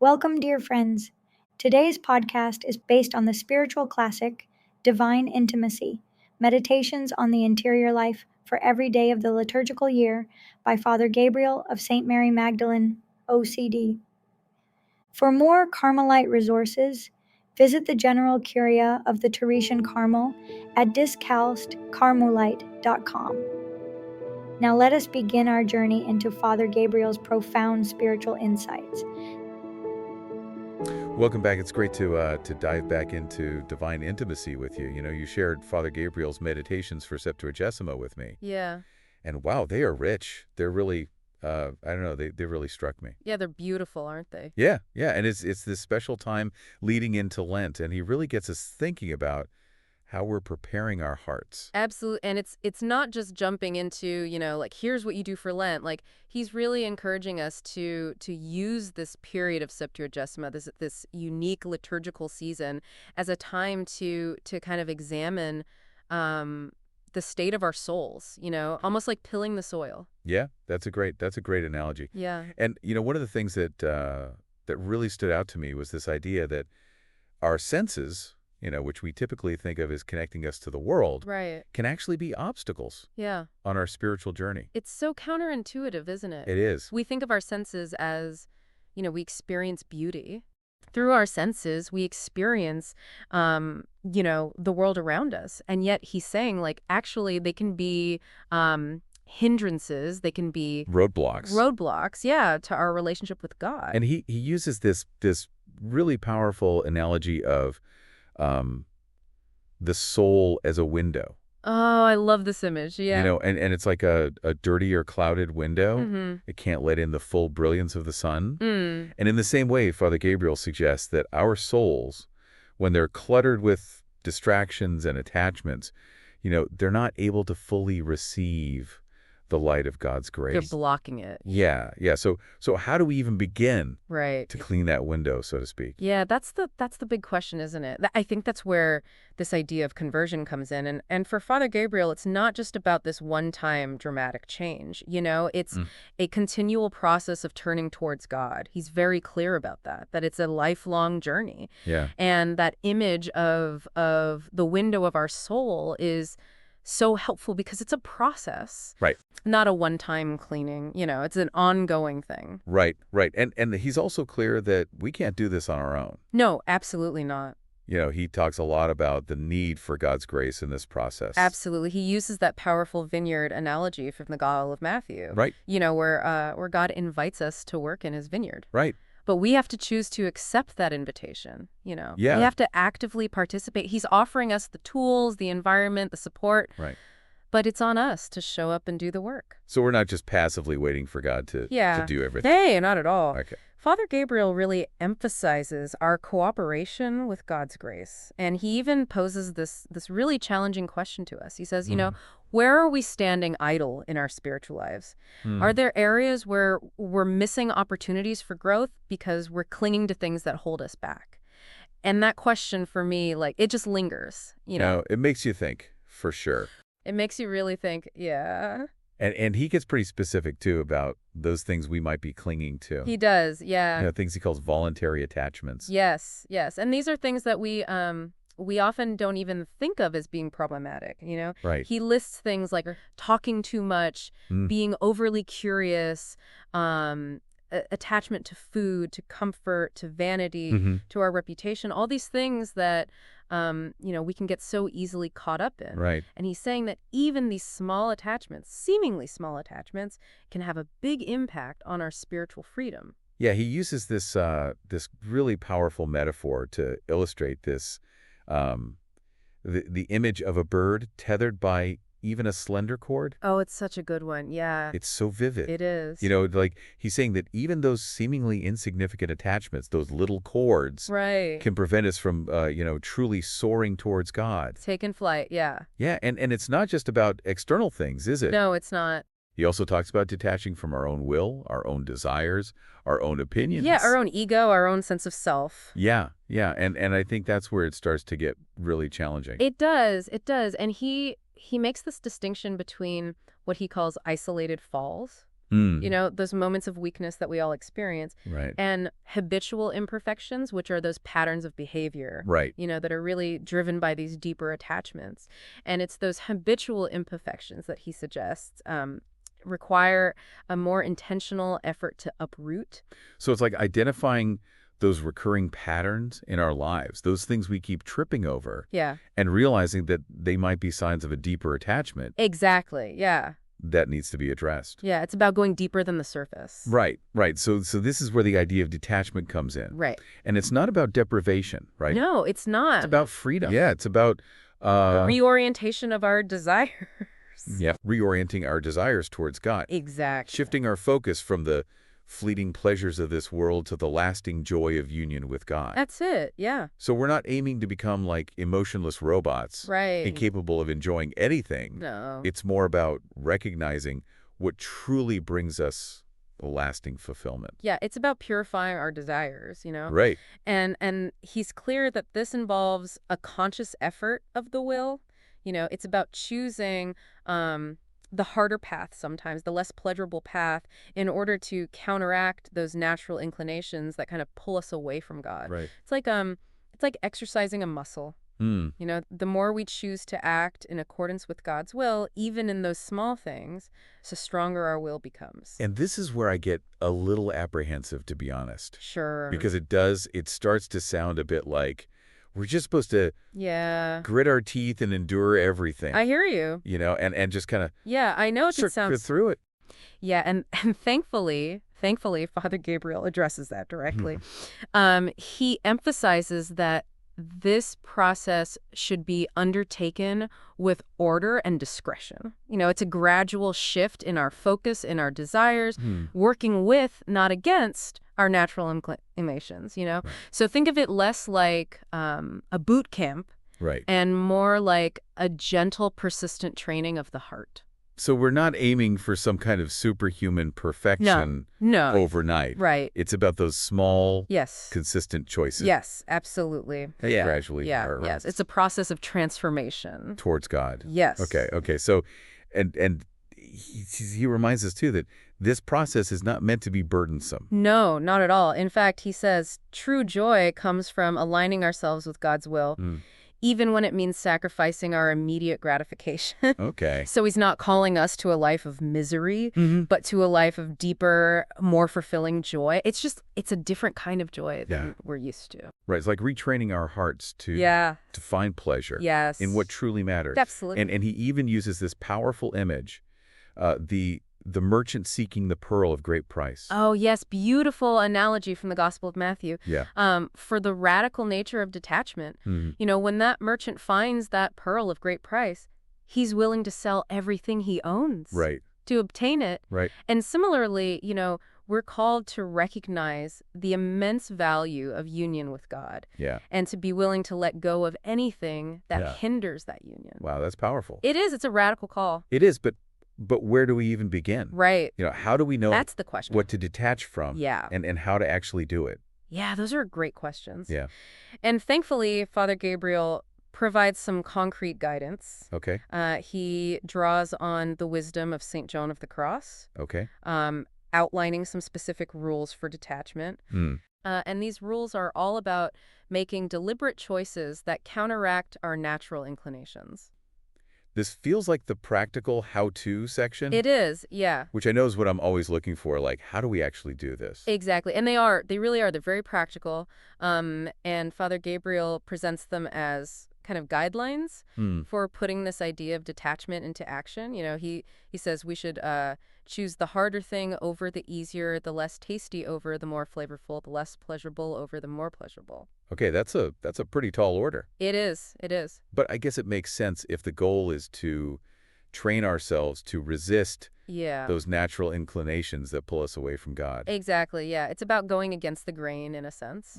Welcome, dear friends. Today's podcast is based on the spiritual classic Divine Intimacy Meditations on the Interior Life for Every Day of the Liturgical Year by Father Gabriel of St. Mary Magdalene, OCD. For more Carmelite resources, visit the General Curia of the Teresian Carmel at discalcedcarmelite.com. Now let us begin our journey into Father Gabriel's profound spiritual insights. Welcome back. It's great to dive back into divine intimacy with you. You know, you shared Father Gabriel's meditations for Septuagesima with me. Yeah. And wow, they are rich. They're really, I don't know, they really struck me. Yeah, they're beautiful, aren't they? Yeah, yeah. And it's this special time leading into Lent. And he really gets us thinking about how we're preparing our hearts. Absolutely. And it's not just jumping into, like here's what you do for Lent. Like he's really encouraging us to use this period of Septuagesima, this unique liturgical season as a time to kind of examine the state of our souls, almost like tilling the soil. Yeah, that's a great analogy. Yeah. And one of the things that really stood out to me was this idea that our senses, which we typically think of as connecting us to the world, Right. can actually be obstacles Yeah. on our spiritual journey. It's so counterintuitive, isn't it? It is. We think of our senses as, we experience beauty. Through our senses, we experience, the world around us. And yet he's saying, like, actually, they can be hindrances. They can be Roadblocks. Yeah, to our relationship with God. And he uses this really powerful analogy of the soul as a window. Oh, I love this image. Yeah. And it's like a dirty or clouded window. Mm-hmm. It can't let in the full brilliance of the sun. Mm. And in the same way, Father Gabriel suggests that our souls, when they're cluttered with distractions and attachments, they're not able to fully receive the light of God's grace. They're blocking it. Yeah. So how do we even begin Right. to clean that window, so to speak? Yeah, that's the big question, isn't it? I think that's where this idea of conversion comes in. And for Father Gabriel, it's not just about this one-time dramatic change. It's a continual process of turning towards God. He's very clear about that it's a lifelong journey. Yeah. And that image of the window of our soul is so helpful because it's a process. Right. Not a one-time cleaning. It's an ongoing thing. Right. And he's also clear that we can't do this on our own. No, absolutely not. He talks a lot about the need for God's grace in this process. Absolutely. He uses that powerful vineyard analogy from the Gospel of Matthew. Right. Where God invites us to work in his vineyard. Right. But we have to choose to accept that invitation, Yeah. We have to actively participate. He's offering us the tools, the environment, the support. Right. But it's on us to show up and do the work. So we're not just passively waiting for God to do everything. Hey, not at all. Okay. Father Gabriel really emphasizes our cooperation with God's grace. And he even poses this really challenging question to us. He says, where are we standing idle in our spiritual lives? Are there areas where we're missing opportunities for growth because we're clinging to things that hold us back? And that question for me, it just lingers, It makes you think, for sure. It makes you really think, yeah. And he gets pretty specific, too, about those things we might be clinging to. He does, yeah. Things he calls voluntary attachments. Yes. And these are things that we often don't even think of as being problematic, Right. He lists things like talking too much, being overly curious, attachment to food, to comfort, to vanity, to our reputation, all these things that we can get so easily caught up in. Right. And he's saying that even these small attachments, seemingly small attachments, can have a big impact on our spiritual freedom. Yeah, he uses this really powerful metaphor to illustrate this, the image of a bird tethered by even a slender cord. Oh, it's such a good one. Yeah. It's so vivid. It is. Like he's saying that even those seemingly insignificant attachments, those little cords, right, can prevent us from, truly soaring towards God. Taking flight, yeah. Yeah, and it's not just about external things, is it? No, it's not. He also talks about detaching from our own will, our own desires, our own opinions. Yeah, our own ego, our own sense of self. Yeah, and I think that's where it starts to get really challenging. It does. And he makes this distinction between what he calls isolated falls, Hmm. those moments of weakness that we all experience, Right. and habitual imperfections, which are those patterns of behavior, Right. that are really driven by these deeper attachments. And it's those habitual imperfections that he suggests require a more intentional effort to uproot. So it's like identifying those recurring patterns in our lives, those things we keep tripping over, Yeah, and realizing that they might be signs of a deeper attachment exactly. Yeah. that needs to be addressed. Yeah, it's about going deeper than the surface. Right, right. So this is where the idea of detachment comes in. Right. And it's not about deprivation, right? No, it's not. It's about freedom. Yeah, it's about Reorientation of our desires. reorienting our desires towards God. Exactly. Shifting our focus from the fleeting pleasures of this world to the lasting joy of union with God. That's it. Yeah. So we're not aiming to become like emotionless robots, Right. incapable of enjoying anything. No. It's more about recognizing what truly brings us a lasting fulfillment. Yeah, it's about purifying our desires. Right. And he's clear that this involves a conscious effort of the will. It's about choosing the harder path sometimes, the less pleasurable path, in order to counteract those natural inclinations that kind of pull us away from God. Right. It's like exercising a muscle. Hmm. The more we choose to act in accordance with God's will, even in those small things, the stronger our will becomes. And this is where I get a little apprehensive, to be honest. Sure. Because it starts to sound a bit like we're just supposed to Yeah. grit our teeth and endure everything. I hear you. And just kind of Yeah, I know it sounds... through it. Yeah, and thankfully, Father Gabriel addresses that directly. He emphasizes that this process should be undertaken with order and discretion. It's a gradual shift in our focus, in our desires, working with, not against, our natural inclinations. Right. So think of it less like a boot camp, Right. and more like a gentle, persistent training of the heart. So we're not aiming for some kind of superhuman perfection No. overnight. Right. It's about those small, Yes. consistent choices. Yes, absolutely. That gradually are Yes. It's a process of transformation. towards God. Yes. Okay. So, and he reminds us too that this process is not meant to be burdensome. No, not at all. In fact, he says true joy comes from aligning ourselves with God's will, even when it means sacrificing our immediate gratification. Okay. So he's not calling us to a life of misery, but to a life of deeper, more fulfilling joy. It's a different kind of joy than we're used to. Right. It's like retraining our hearts to find pleasure Yes. in what truly matters. Absolutely. And he even uses this powerful image, the merchant seeking the pearl of great price. Oh, yes. Beautiful analogy from the Gospel of Matthew. Yeah. For the radical nature of detachment. When that merchant finds that pearl of great price, he's willing to sell everything he owns Right. to obtain it. Right. And similarly, we're called to recognize the immense value of union with God. Yeah. And to be willing to let go of anything that hinders that union. Wow, that's powerful. It is. It's a radical call. It is, but where do we even begin? Right. How do we know That's the question. what to detach from? Yeah. And how to actually do it? Yeah, those are great questions. Yeah. And thankfully, Father Gabriel provides some concrete guidance. Okay. He draws on the wisdom of St. Joan of the Cross, Okay. outlining some specific rules for detachment. And these rules are all about making deliberate choices that counteract our natural inclinations. This feels like the practical how-to section. It is, yeah. Which I know is what I'm always looking for. Like, how do we actually do this? Exactly. And they really are. They're very practical. And Father Gabriel presents them as kind of guidelines for putting this idea of detachment into action. He says we should choose the harder thing over the easier, the less tasty over the more flavorful, the less pleasurable over the more pleasurable. Okay, that's a pretty tall order. It is. It is. But I guess it makes sense if the goal is to train ourselves to resist those natural inclinations that pull us away from God. Exactly, yeah. It's about going against the grain in a sense,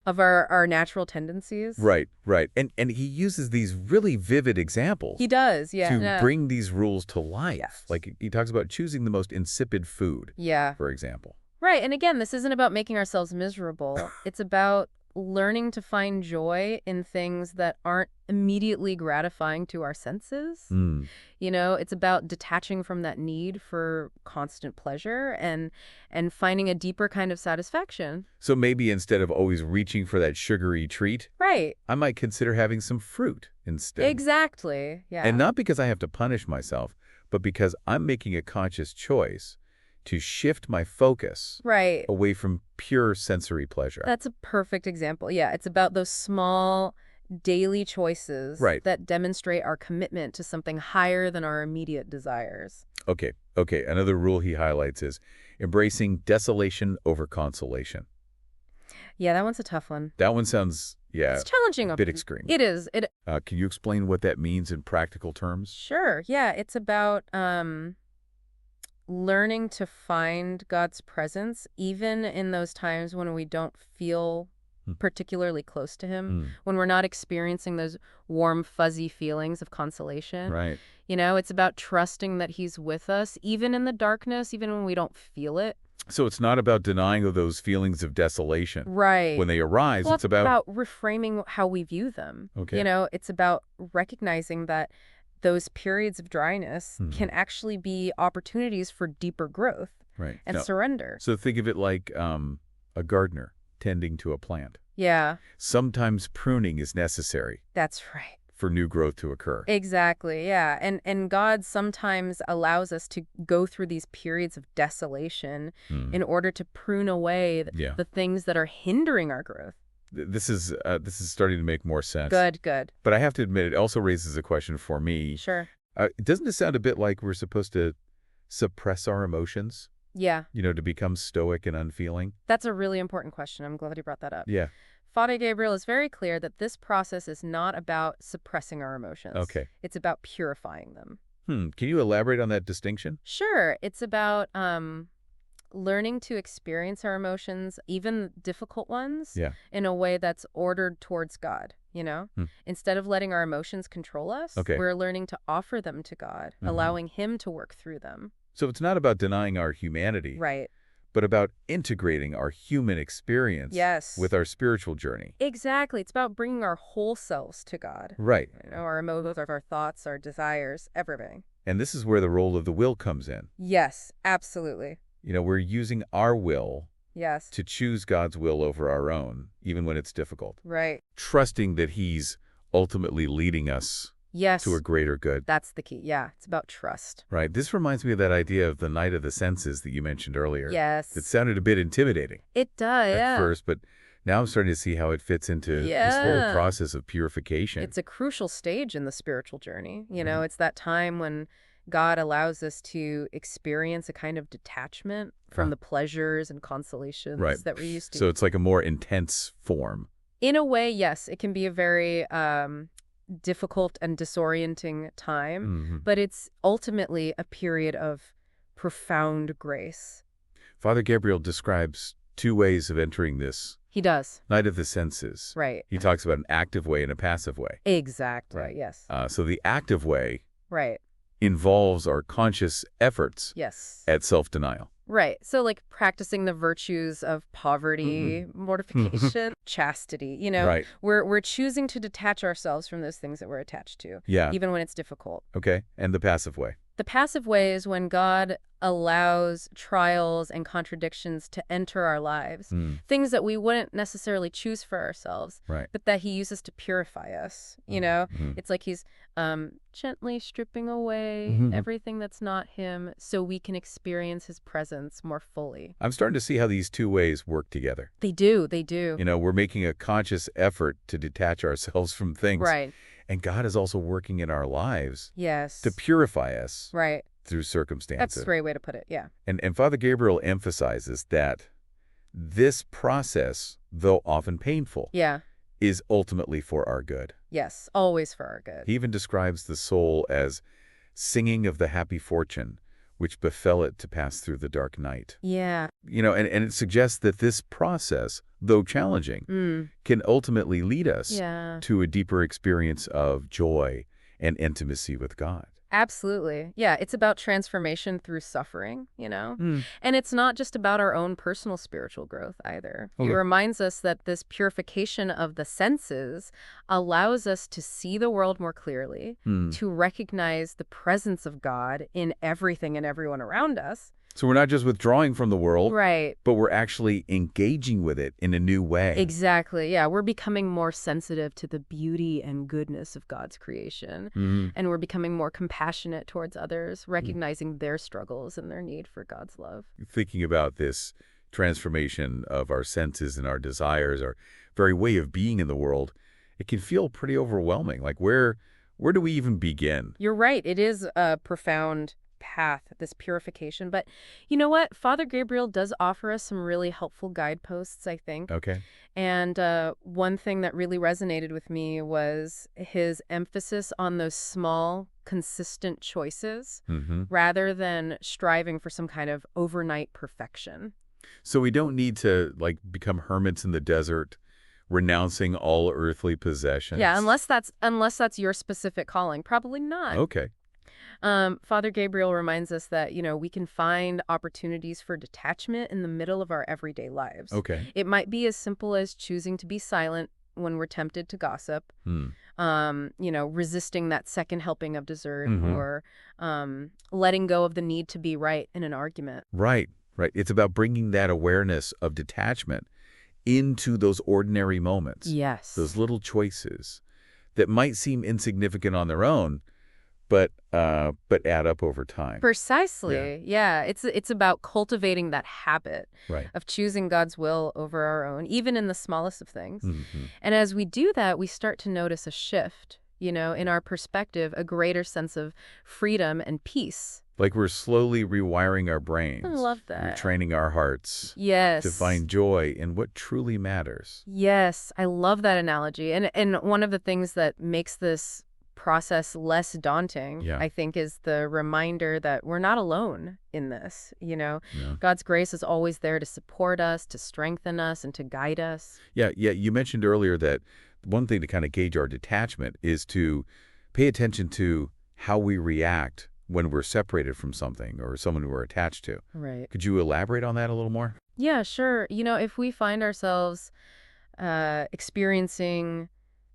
of our natural tendencies. Right. And he uses these really vivid examples. He does, yeah. To bring these rules to life. Yes. Like he talks about choosing the most insipid food, for example. Right, and again, this isn't about making ourselves miserable. It's about learning to find joy in things that aren't immediately gratifying to our senses. Mm. It's about detaching from that need for constant pleasure and finding a deeper kind of satisfaction. So maybe instead of always reaching for that sugary treat, Right. I might consider having some fruit instead. Exactly. Yeah. And not because I have to punish myself, but because I'm making a conscious choice to shift my focus Right. away from pure sensory pleasure. That's a perfect example. Yeah, it's about those small daily choices Right. that demonstrate our commitment to something higher than our immediate desires. Okay. Another rule he highlights is embracing desolation over consolation. Yeah, that one's a tough one. That one sounds, It's challenging. a bit extreme. It is. Can you explain what that means in practical terms? Sure. Yeah, it's about learning to find God's presence even in those times when we don't feel particularly close to him, when we're not experiencing those warm, fuzzy feelings of consolation. Right. It's about trusting that he's with us, even in the darkness, even when we don't feel it. So it's not about denying those feelings of desolation. Right. When they arise, Well, it's about reframing how we view them. Okay. It's about recognizing that those periods of dryness can actually be opportunities for deeper growth right. and No. surrender. So think of it like a gardener tending to a plant. Yeah, Sometimes pruning is necessary that's right. for new growth to occur. Exactly, yeah. And God sometimes allows us to go through these periods of desolation in order to prune away the things that are hindering our growth. This is starting to make more sense. Good. But I have to admit, it also raises a question for me. Sure. Doesn't it sound a bit like we're supposed to suppress our emotions? Yeah. To become stoic and unfeeling? That's a really important question. I'm glad you brought that up. Yeah. Father Gabriel is very clear that this process is not about suppressing our emotions. Okay. It's about purifying them. Can you elaborate on that distinction? Sure. It's about learning to experience our emotions, even difficult ones, in a way that's ordered towards God, Instead of letting our emotions control us, we're learning to offer them to God, allowing him to work through them. So it's not about denying our humanity. Right. But about integrating our human experience with our spiritual journey. Exactly. It's about bringing our whole selves to God. Right. Our emotions, our thoughts, our desires, everything. And this is where the role of the will comes in. Yes, absolutely. We're using our will Yes. to choose God's will over our own, even when it's difficult. Right. Trusting that he's ultimately leading us to a greater good. That's the key. Yeah, it's about trust. Right. This reminds me of that idea of the night of the senses that you mentioned earlier. Yes. It sounded a bit intimidating. It does, at first, but now I'm starting to see how it fits into this whole process of purification. It's a crucial stage in the spiritual journey. It's that time when God allows us to experience a kind of detachment from the pleasures and consolations that we're used to. So it's like a more intense form. In a way, yes. It can be a very difficult and disorienting time, but it's ultimately a period of profound grace. Father Gabriel describes two ways of entering this. He does. Night of the senses. Right. He talks about an active way and a passive way. Exactly. Right. Yes. So the active way right. involves our conscious efforts yes. at self-denial. Right. So like practicing the virtues of poverty, mortification, chastity, Right. We're choosing to detach ourselves from those things that we're attached to, even when it's difficult. Okay. And the passive way. The passive way is when God allows trials and contradictions to enter our lives, things that we wouldn't necessarily choose for ourselves, but that he uses to purify us. It's like he's gently stripping away everything that's not him so we can experience his presence more fully. I'm starting to see how these two ways work together. They do. We're making a conscious effort to detach ourselves from things. Right. And God is also working in our lives to purify us through circumstances. That's a great way to put it, yeah. And Father Gabriel emphasizes that this process, though often painful, is ultimately for our good. Yes, always for our good. He even describes the soul as singing of the happy fortune which befell it to pass through the dark night. Yeah. And it suggests that this process, though challenging, can ultimately lead us to a deeper experience of joy and intimacy with God. Absolutely. Yeah, it's about transformation through suffering, you know? Mm. And it's not just about our own personal spiritual growth either. It Okay. reminds us that this purification of the senses allows us to see the world more clearly, Mm. to recognize the presence of God in everything and everyone around us. So we're not just withdrawing from the world, Right. but we're actually engaging with it in a new way. Exactly. Yeah, we're becoming more sensitive to the beauty and goodness of God's creation. Mhm. And we're becoming more compassionate towards others, recognizing their struggles and their need for God's love. Thinking about this transformation of our senses and our desires, our very way of being in the world, it can feel pretty overwhelming. Like where do we even begin? You're right. It is a profound path, this purification. But you know what? Father Gabriel does offer us some really helpful guideposts, I think. Okay. And one thing that really resonated with me was his emphasis on those small, consistent choices Mm-hmm. rather than striving for some kind of overnight perfection. So we don't need to like become hermits in the desert, renouncing all earthly possessions. Yeah, unless that's your specific calling. Probably not. Okay. Father Gabriel reminds us that, we can find opportunities for detachment in the middle of our everyday lives. Okay. It might be as simple as choosing to be silent when we're tempted to gossip, Hmm. resisting that second helping of dessert, Mhm. or letting go of the need to be right in an argument. Right. Right. It's about bringing that awareness of detachment into those ordinary moments. Yes. Those little choices that might seem insignificant on their own, but add up over time. Precisely. Yeah. It's about cultivating that habit Right. of choosing God's will over our own, even in the smallest of things. Mm-hmm. And as we do that, we start to notice a shift, in our perspective, a greater sense of freedom and peace. Like we're slowly rewiring our brains. I love that. Retraining our hearts Yes. to find joy in what truly matters. Yes, I love that analogy. And one of the things that makes this process less daunting, Yeah. I think, is the reminder that we're not alone in this. Yeah. God's grace is always there to support us, to strengthen us, and to guide us. Yeah. You mentioned earlier that one thing to kind of gauge our detachment is to pay attention to how we react when we're separated from something or someone we're attached to. Right. Could you elaborate on that a little more? Yeah, sure. If we find ourselves experiencing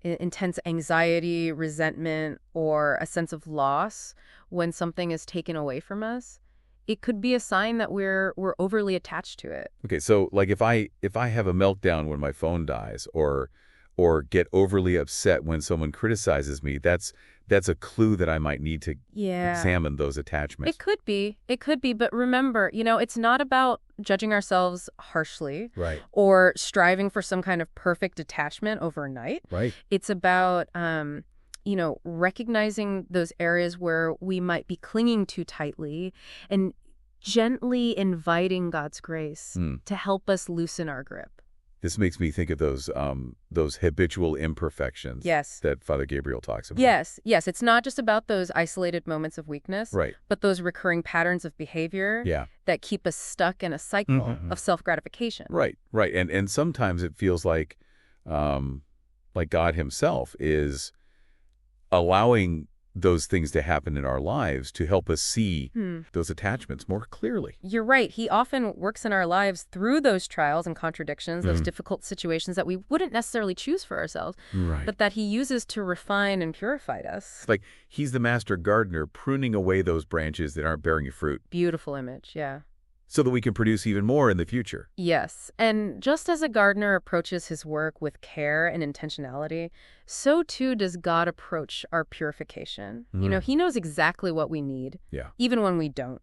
intense anxiety, resentment, or a sense of loss when something is taken away from us, it could be a sign that we're overly attached to it. Okay, so like if I have a meltdown when my phone dies or get overly upset when someone criticizes me, that's a clue that I might need to examine those attachments. It could be, but remember, it's not about judging ourselves harshly Right. or striving for some kind of perfect detachment overnight. Right. It's about recognizing those areas where we might be clinging too tightly and gently inviting God's grace to help us loosen our grip. This makes me think of those habitual imperfections Yes. that Father Gabriel talks about. Yes. It's not just about those isolated moments of weakness, Right. but those recurring patterns of behavior Yeah. that keep us stuck in a cycle Mhm. of self-gratification. Right. And sometimes it feels like God himself is allowing those things to happen in our lives to help us see those attachments more clearly. You're right. He often works in our lives through those trials and contradictions, those difficult situations that we wouldn't necessarily choose for ourselves, Right. but that he uses to refine and purify us. It's like he's the master gardener pruning away those branches that aren't bearing fruit Beautiful image, yeah. so that we can produce even more in the future. Yes, and just as a gardener approaches his work with care and intentionality, so too does God approach our purification. He knows exactly what we need, Yeah. even when we don't.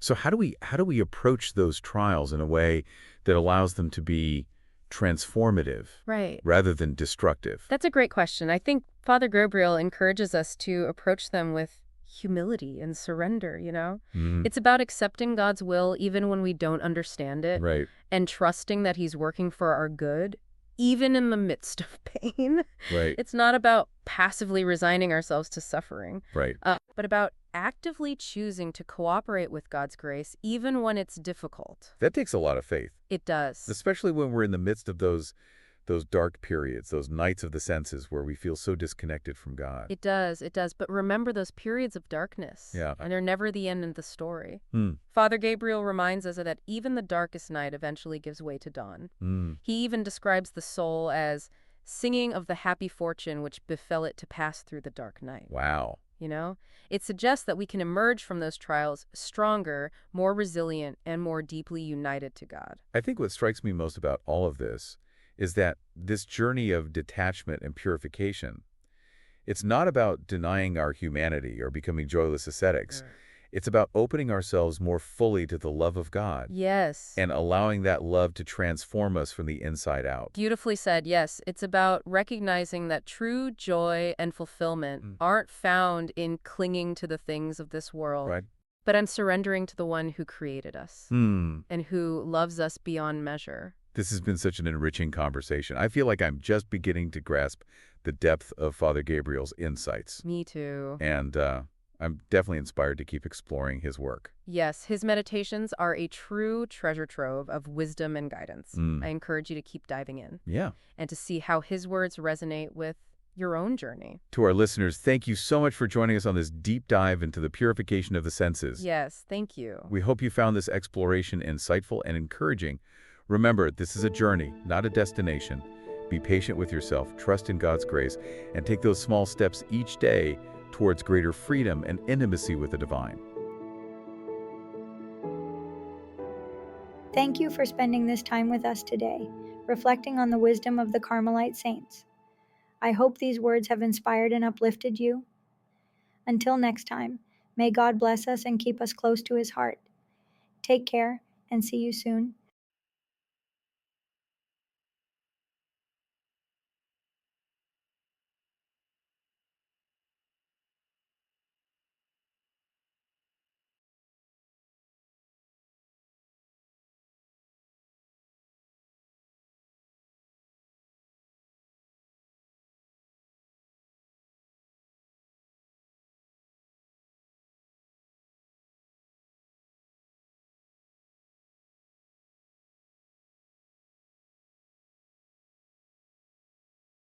So how do we approach those trials in a way that allows them to be transformative Right. rather than destructive? That's a great question. I think Father Gabriel encourages us to approach them with humility and surrender, Mhm. It's about accepting God's will even when we don't understand it, Right. and trusting that he's working for our good, even in the midst of pain. Right. It's not about passively resigning ourselves to suffering, Right. but about actively choosing to cooperate with God's grace even when it's difficult. That takes a lot of faith, It does. especially when we're in the midst of those those dark periods, those nights of the senses where we feel so disconnected from God. It does, it does. But remember those periods of darkness. Yeah. And they're never the end of the story. Hmm. Father Gabriel reminds us that even the darkest night eventually gives way to dawn. Hmm. He even describes the soul as singing of the happy fortune which befell it to pass through the dark night. Wow. You know, it suggests that we can emerge from those trials stronger, more resilient, and more deeply united to God. I think what strikes me most about all of this is that this journey of detachment and purification, it's not about denying our humanity or becoming joyless ascetics. It's about opening ourselves more fully to the love of God Yes. and allowing that love to transform us from the inside out. Beautifully said, yes. It's about recognizing that true joy and fulfillment aren't found in clinging to the things of this world, Right? but in surrendering to the one who created us and who loves us beyond measure. This has been such an enriching conversation. I feel like I'm just beginning to grasp the depth of Father Gabriel's insights. Me too. And I'm definitely inspired to keep exploring his work. Yes, his meditations are a true treasure trove of wisdom and guidance. I encourage you to keep diving in. Yeah. And to see how his words resonate with your own journey. To our listeners, thank you so much for joining us on this deep dive into the purification of the senses. Yes, thank you. We hope you found this exploration insightful and encouraging. Remember, this is a journey, not a destination. Be patient with yourself, trust in God's grace, and take those small steps each day towards greater freedom and intimacy with the divine. Thank you for spending this time with us today, reflecting on the wisdom of the Carmelite saints. I hope these words have inspired and uplifted you. Until next time, may God bless us and keep us close to his heart. Take care and see you soon.